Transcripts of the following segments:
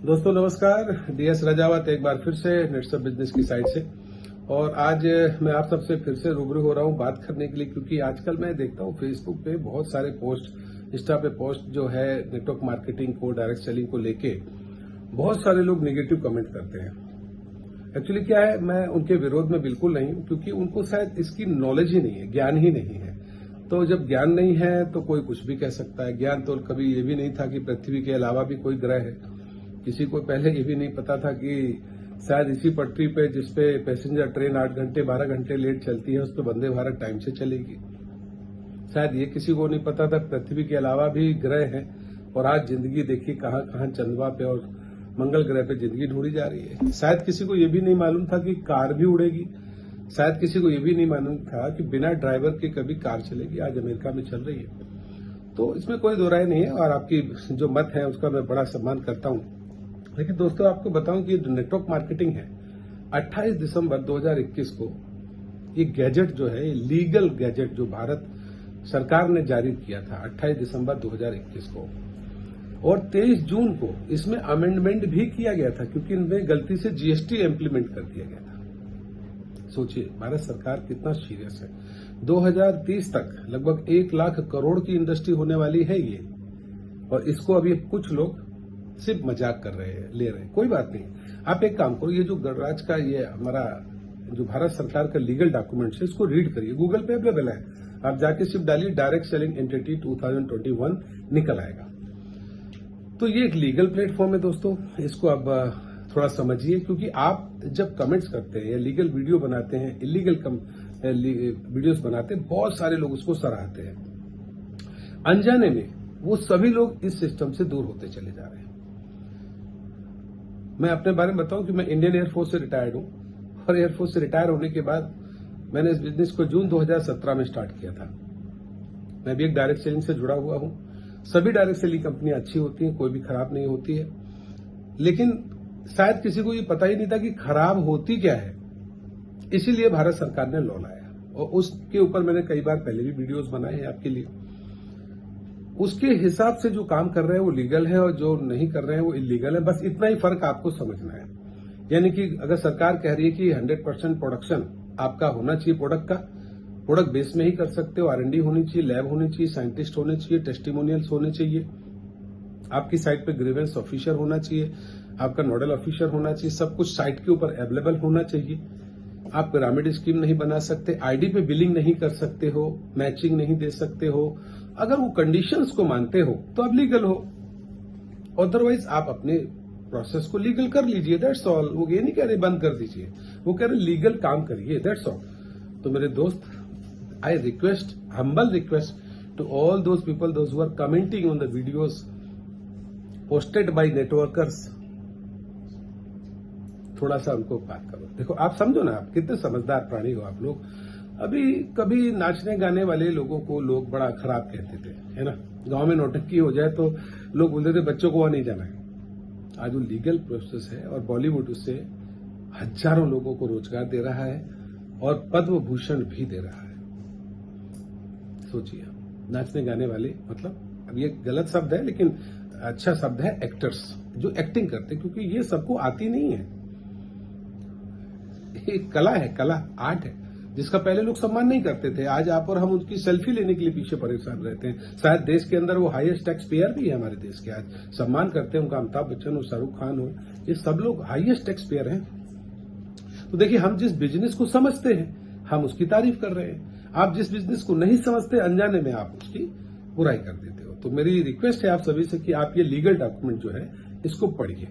दोस्तों नमस्कार, डीएस राजावत एक बार फिर से नेटसप बिजनेस की साइड से। और आज मैं आप सबसे फिर से रूबरू हो रहा हूं बात करने के लिए, क्योंकि आजकल मैं देखता हूं फेसबुक पे बहुत सारे पोस्ट, इंस्टा पे पोस्ट जो है नेटवर्क मार्केटिंग को, डायरेक्ट सेलिंग को लेके बहुत सारे लोग नेगेटिव कमेंट करते हैं। एक्चुअली क्या है, मैं उनके विरोध में बिल्कुल नहीं हूं, क्योंकि उनको शायद इसकी नॉलेज ही नहीं है, ज्ञान ही नहीं है। तो जब ज्ञान नहीं है तो कोई कुछ भी कह सकता है। ज्ञान तो कभी ये भी नहीं था कि पृथ्वी के अलावा भी कोई ग्रह है। किसी को पहले ये भी नहीं पता था कि शायद इसी पटरी पे जिसपे पैसेंजर ट्रेन 8 घंटे 12 घंटे लेट चलती है, उस पर वंदे भारत टाइम से चलेगी। शायद ये किसी को नहीं पता था पृथ्वी के अलावा भी ग्रह हैं। और आज जिंदगी देखिए कहां कहां चंद्रमा पे और मंगल ग्रह पे जिंदगी ढूंढी जा रही है। शायद किसी को ये भी नहीं मालूम था कि कार भी उड़ेगी। शायद किसी को ये भी नहीं मालूम था कि बिना ड्राइवर के कभी कार चलेगी। आज अमेरिका में चल रही है। तो इसमें कोई दो राय नहीं है और आपकी जो मत है उसका मैं बड़ा सम्मान करता हूं। लेकिन दोस्तों आपको बताऊं कि जो नेटवर्क मार्केटिंग है, 28 दिसंबर 2021 को ये गैजेट जो है, लीगल गैजेट जो भारत सरकार ने जारी किया था 28 दिसंबर 2021 को, और 23 जून को इसमें अमेंडमेंट भी किया गया था, क्योंकि इनमें गलती से जीएसटी इम्प्लीमेंट कर दिया गया था। सोचिए भारत सरकार कितना सीरियस है। 2030 तक लगभग 1 लाख करोड़ की इंडस्ट्री होने वाली है ये, और इसको अभी कुछ लोग सिर्फ मजाक कर रहे हैं, ले रहे हैं। कोई बात नहीं, आप एक काम करो, ये जो गणराज्य का ये हमारा जो भारत सरकार का लीगल डॉक्यूमेंट है इसको रीड करिए। गूगल पे अवेलेबल है, आप जाके सिर्फ डालिए डायरेक्ट सेलिंग एंटिटी 2021, निकल आएगा। तो ये एक लीगल प्लेटफॉर्म है दोस्तों, इसको अब थोड़ा समझिए, क्योंकि आप जब कमेंट्स करते हैं या लीगल वीडियो बनाते हैं, इलीगल वीडियोस बनाते हैं, बहुत सारे लोग उसको सराहते हैं। अनजाने में वो सभी लोग इस सिस्टम से दूर होते चले जा रहे हैं। मैं अपने बारे में बताऊं कि मैं इंडियन एयरफोर्स से रिटायर्ड हूं, और एयरफोर्स से रिटायर होने के बाद मैंने इस बिजनेस को जून 2017 में स्टार्ट किया था। मैं भी एक डायरेक्ट सेलिंग से जुड़ा हुआ हूं। सभी डायरेक्ट सेलिंग कंपनियां अच्छी होती हैं, कोई भी खराब नहीं होती है, लेकिन शायद किसी को ये पता ही नहीं था कि खराब होती क्या है। इसीलिए भारत सरकार ने लॉ लाया, और उसके ऊपर मैंने कई बार पहले भी वीडियोस बनाए हैं आपके लिए। उसके हिसाब से जो काम कर रहे हैं वो लीगल है, और जो नहीं कर रहे हैं वो इलीगल है। बस इतना ही फर्क आपको समझना है। यानी कि अगर सरकार कह रही है कि 100% प्रोडक्शन आपका होना चाहिए, प्रोडक्ट बेस में ही कर सकते हो, R&D होनी चाहिए, लैब होनी चाहिए, साइंटिस्ट होने चाहिए, टेस्टिमोनियल्स होने चाहिए, आपकी साइट पे ग्रीवेंस ऑफिसर होना चाहिए, आपका नोडल ऑफिसर होना चाहिए, सब कुछ साइट के ऊपर अवेलेबल होना चाहिए। आप पिरामिड स्कीम नहीं बना सकते, आईडी पे बिलिंग नहीं कर सकते हो, मैचिंग नहीं दे सकते हो। अगर वो कंडीशंस को मानते हो तो आप लीगल हो, अदरवाइज आप अपने प्रोसेस को लीगल कर लीजिए, दैट्स ऑल। वो ये नहीं कह रहे बंद कर दीजिए, वो कह रहे लीगल काम करिए, दैट्स ऑल। तो मेरे दोस्त, I request, humble request to all those people those who are commenting on the videos posted by networkers, थोड़ा सा उनको बात करो। देखो आप समझो ना, आप कितने समझदार प्राणी हो आप लोग। अभी कभी नाचने गाने वाले लोगों को लोग बड़ा खराब कहते थे, है ना। गांव में नौटंकी हो जाए तो लोग बोलते थे बच्चों को वहां नहीं जाना है। आज वो लीगल प्रोसेस है, और बॉलीवुड उससे हजारों लोगों को रोजगार दे रहा है, और पद्म भूषण भी दे रहा है। सोचिए, नाचने गाने वाले, मतलब अब ये गलत शब्द है लेकिन अच्छा शब्द है, एक्टर्स जो एक्टिंग करते, क्योंकि ये सबको आती नहीं है। एक कला है, कला आर्ट है, जिसका पहले लोग सम्मान नहीं करते थे। आज आप और हम उनकी सेल्फी लेने के लिए पीछे परेशान रहते हैं। शायद देश के अंदर वो हाईएस्ट टैक्स पेयर भी है हमारे देश के, आज सम्मान करते हैं उनका। अमिताभ बच्चन हो, शाहरुख खान हो, ये सब लोग हाईएस्ट टैक्स पेयर हैं। तो देखिए, हम जिस बिजनेस को समझते हैं हम उसकी तारीफ कर रहे हैं। आप जिस बिजनेस को नहीं समझते, अनजाने में आप उसकी बुराई कर देते हो। तो मेरी रिक्वेस्ट है आप सभी से कि आप ये लीगल डॉक्यूमेंट जो है इसको पढ़िए।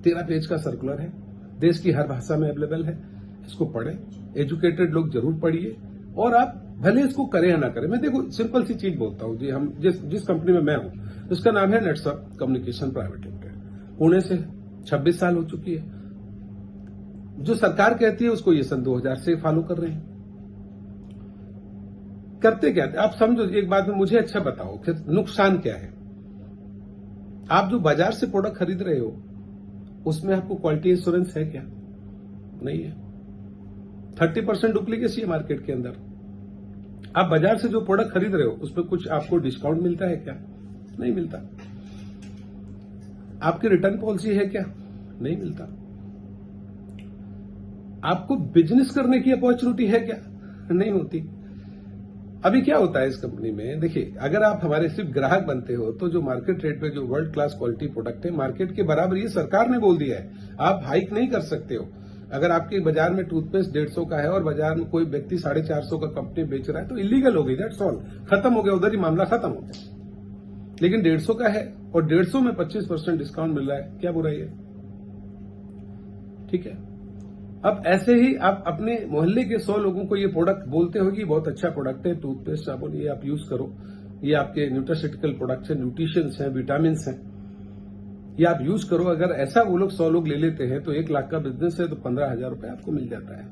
13 पेज का सर्कुलर है, देश की हर भाषा में अवेलेबल है, इसको पढ़ें। एजुकेटेड लोग जरूर पढ़िए, और आप भले इसको करें या ना करें। मैं देखो सिंपल सी चीज बोलता हूं जी, हम जिस कंपनी में मैं हूं उसका नाम है नेटसप कम्युनिकेशन प्राइवेट लिमिटेड। पुणे से 26 साल हो चुकी है। जो सरकार कहती है उसको ये सन 2000 से फॉलो कर रहे हैं। करते क्या, आप समझो एक बात में मुझे अच्छा बताओ कि नुकसान क्या है। आप जो बाजार से प्रोडक्ट खरीद रहे हो उसमें आपको क्वालिटी इंश्योरेंस है क्या? नहीं है। 30% डुप्लीकेसी है मार्केट के अंदर। आप बाजार से जो प्रोडक्ट खरीद रहे हो उसमें कुछ आपको डिस्काउंट मिलता है क्या? नहीं मिलता। आपकी रिटर्न पॉलिसी है क्या? नहीं मिलता। आपको बिजनेस करने की अपॉर्चुनिटी है क्या? नहीं होती। अभी क्या होता है इस कंपनी में, देखिए, अगर आप हमारे सिर्फ ग्राहक बनते हो तो जो मार्केट रेट पे जो वर्ल्ड क्लास क्वालिटी प्रोडक्ट है, मार्केट के बराबर ये सरकार ने बोल दिया है, आप हाइक नहीं कर सकते हो। अगर आपके बाजार में टूथपेस्ट 150 का है और बाजार में कोई व्यक्ति 450 का कंपनी बेच रहा है तो इलीगल हो गई, दैट्स ऑल, खत्म हो गया, उधर ही मामला खत्म हो गया। लेकिन 150 का है और 150 में 25% डिस्काउंट मिल रहा है, क्या बुराई है? ठीक है। अब ऐसे ही आप अपने मोहल्ले के 100 लोगों को ये प्रोडक्ट बोलते हो कि बहुत अच्छा प्रोडक्ट है, टूथपेस्ट साबुन, ये आप यूज करो, ये आपके न्यूट्रास्यूटिकल प्रोडक्ट्स हैं, न्यूट्रिशंस हैं, विटामिन हैं, ये आप यूज करो। अगर ऐसा वो लोग 100 लोग ले लेते हैं तो 1 लाख का बिजनेस है तो 15,000 रुपए आपको मिल जाता है।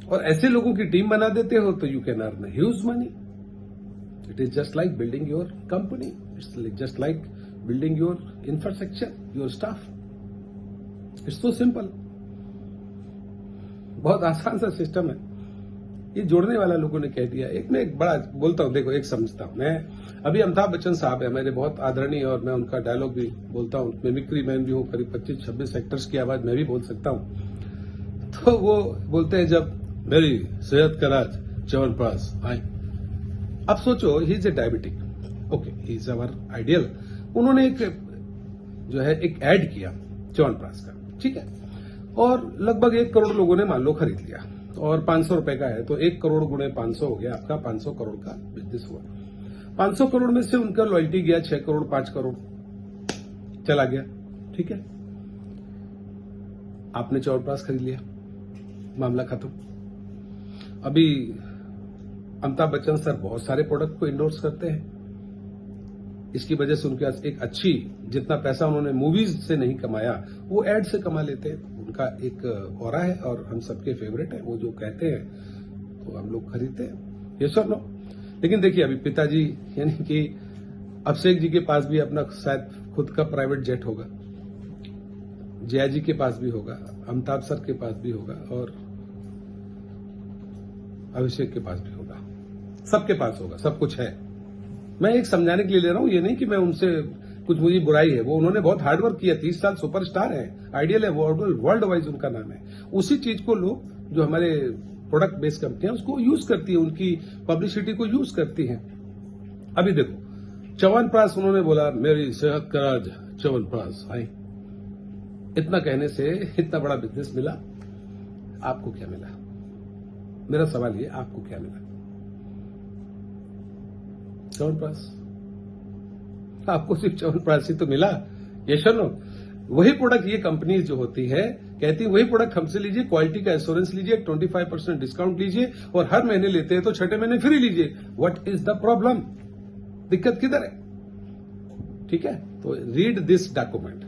और ऐसे लोगों की टीम बना देते हो तो you can earn huge money. It is just like building your company, it's just like building your infrastructure, your staff. It's so simple, बहुत आसान सा सिस्टम है। ये जोड़ने वाला लोगों ने कह दिया। एक मैं एक बड़ा बोलता हूं, देखो, एक समझता हूं मैं। अभी अमिताभ बच्चन साहब है, मेरे बहुत आदरणीय, और मैं उनका डायलॉग भी बोलता हूं, मिमिक्री मैन भी हूं, करीब 25-26 एक्टर्स की आवाज मैं भी बोल सकता हूं। तो वो बोलते हैं, जब मेरी सेहत का राज च्यवनप्राश आए। अब सोचो, he is a diabetic, okay, he is our ideal. उन्होंने एक जो है एक एड किया च्यवनप्राश का, ठीक है, और लगभग 1 करोड़ लोगों ने मान लो खरीद लिया, और 500 रुपए का है तो 1 करोड़ गुणे 500 हो गया, आपका 500 करोड़ का बिजनेस हुआ। 500 करोड़ में से उनका लॉयल्टी गया 6 करोड़, 5 करोड़ चला गया, ठीक है। आपने च्यवनप्राश खरीद लिया, मामला खत्म। अभी अमिताभ बच्चन सर बहुत सारे प्रोडक्ट को इंडोर्स करते हैं, इसकी वजह से उनके पास एक अच्छी, जितना पैसा उन्होंने मूवीज से नहीं कमाया वो एड से कमा लेते हैं। उनका एक ऑरा है और हम सबके फेवरेट है, वो जो कहते हैं तो हम लोग खरीदते हैं, ये सब लोग। लेकिन देखिए, अभी पिताजी यानी कि अभिषेक जी के पास भी अपना शायद खुद का प्राइवेट जेट होगा, जया जी के पास भी होगा, अमिताभ सर के पास भी होगा, और अभिषेक के पास भी होगा, सबके पास होगा, सब कुछ है। मैं एक समझाने के लिए ले रहा हूं, ये नहीं कि मैं उनसे कुछ मुझे बुराई है, वो उन्होंने बहुत हार्डवर्क किया, 30 साल सुपरस्टार है, आइडियल है, वर्ल्ड वाइज उनका नाम है। उसी चीज को लोग जो हमारे प्रोडक्ट बेस्ड कंपनियां उसको यूज करती है, उनकी पब्लिसिटी को यूज करती हैं। अभी देखो, च्यवनप्राश उन्होंने बोला, मेरी सेहत का राज च्यवनप्राश आई, इतना कहने से इतना बड़ा बिजनेस मिला। आपको क्या मिला? मेरा सवाल ये, आपको क्या मिला? च्यवनप्राश, आपको सिर्फ च्यवनप्राश ही तो मिला, यस और नो? वही प्रोडक्ट ये कंपनीज जो होती है कहती है वही प्रोडक्ट हमसे लीजिए, क्वालिटी का एश्योरेंस लीजिए, 25% डिस्काउंट लीजिए, और हर महीने लेते हैं तो छठे महीने फ्री लीजिए। What is the problem? दिक्कत किधर है? ठीक है, तो रीड दिस डॉक्यूमेंट।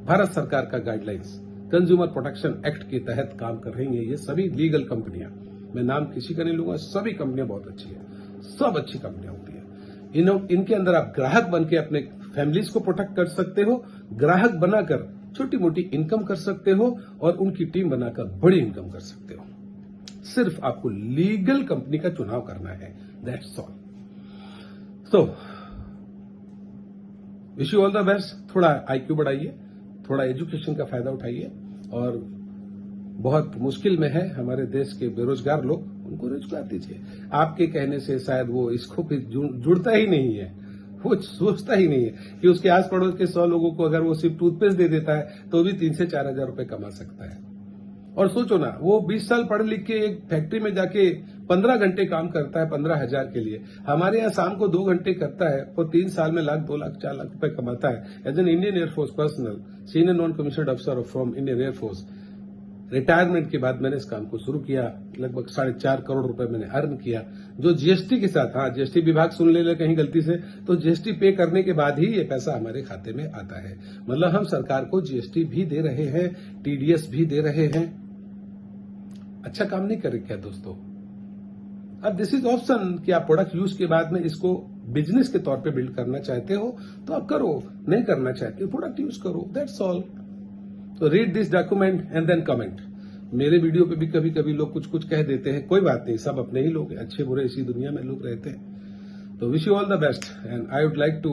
भारत सरकार का गाइडलाइंस, कंज्यूमर प्रोटेक्शन एक्ट के तहत काम कर रही है ये सभी लीगल कंपनियां। मैं नाम किसी का नहीं लूंगा, सभी कंपनियां बहुत अच्छी है, सब अच्छी कंपनियां होती है। इनके अंदर आप ग्राहक बन के अपने फैमिलीज को प्रोटेक्ट कर सकते हो, ग्राहक बनाकर छोटी मोटी इनकम कर सकते हो, और उनकी टीम बनाकर बड़ी इनकम कर सकते हो। सिर्फ आपको लीगल कंपनी का चुनाव करना है, that's all. So wish you all the best. थोड़ा आईक्यू बढ़ाइए, थोड़ा एजुकेशन का फायदा उठाइए, और बहुत मुश्किल में है हमारे देश के बेरोजगार लोग, उनको रोजगार दीजिए। आपके कहने से शायद वो इसको भी जुड़ता ही नहीं है, वो सोचता ही नहीं है कि उसके आस पड़ोस के 100 लोगों को अगर वो सिर्फ टूथपेस्ट दे देता है तो भी 3 से 4 हजार रुपए कमा सकता है। और सोचो ना, वो 20 साल पढ़ लिख के एक फैक्ट्री में जाके 15 घंटे काम करता है 15,000 के लिए। हमारे यहाँ शाम को 2 घंटे करता है, वो 3 साल में लाख, 2 लाख, 4 लाख रुपए कमाता है। As an Indian air force personal, senior non commissioned अफसर फ्रॉम इंडियन एयरफोर्स, रिटायरमेंट के बाद मैंने इस काम को शुरू किया। लगभग 4.5 करोड़ रुपए मैंने अर्न किया, जो जीएसटी के साथ, हाँ, जीएसटी विभाग सुन ले कहीं गलती से, तो जीएसटी पे करने के बाद ही ये पैसा हमारे खाते में आता है। मतलब हम सरकार को जीएसटी भी दे रहे हैं, टीडीएस भी दे रहे हैं। अच्छा काम नहीं करे क्या दोस्तों? अब दिस इज ऑप्शन कि आप प्रोडक्ट यूज के बाद में इसको बिजनेस के तौर पे बिल्ड करना चाहते हो तो आप करो, नहीं करना चाहते हो प्रोडक्ट यूज करो, दैट्स ऑल। तो read this document and then comment. मेरे वीडियो पे भी कभी कभी लोग कुछ कुछ कह देते हैं, कोई बात नहीं, सब अपने ही लोग हैं, अच्छे बुरे इसी दुनिया में लोग रहते हैं। तो wish you all the best, and I would like to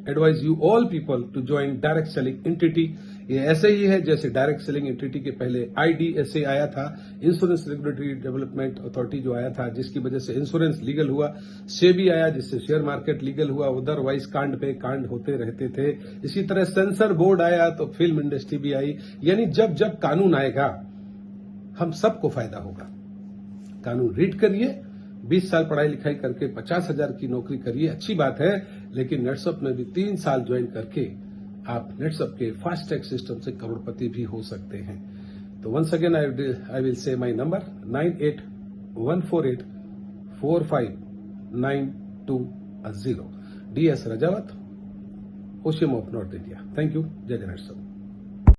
advise you all people to join direct selling entity. ये ऐसे ही है जैसे डायरेक्ट सेलिंग एंटिटी के पहले IDSA आया था, इंश्योरेंस रेगुलेटरी डेवलपमेंट अथॉरिटी जो आया था, जिसकी वजह से इंश्योरेंस लीगल हुआ। सेबी आया जिससे शेयर मार्केट लीगल हुआ। अदरवाइज कांड पे कांड होते रहते थे। इसी तरह सेंसर बोर्ड आया तो फिल्म इंडस्ट्री भी आई। यानी जब जब कानून आएगा हम सबको फायदा होगा। कानून रीड करिए, 20 साल पढ़ाई लिखाई करके 50,000 की नौकरी करिए, अच्छी बात है, लेकिन नेटसप में भी 3 साल ज्वाइन करके आप नेटसप के फास्ट ट्रैक सिस्टम से करोड़पति भी हो सकते हैं। तो once again I will say my number 9814845920। DS Rajawat, OCM of North India। Thank you. जय जय नेटसप।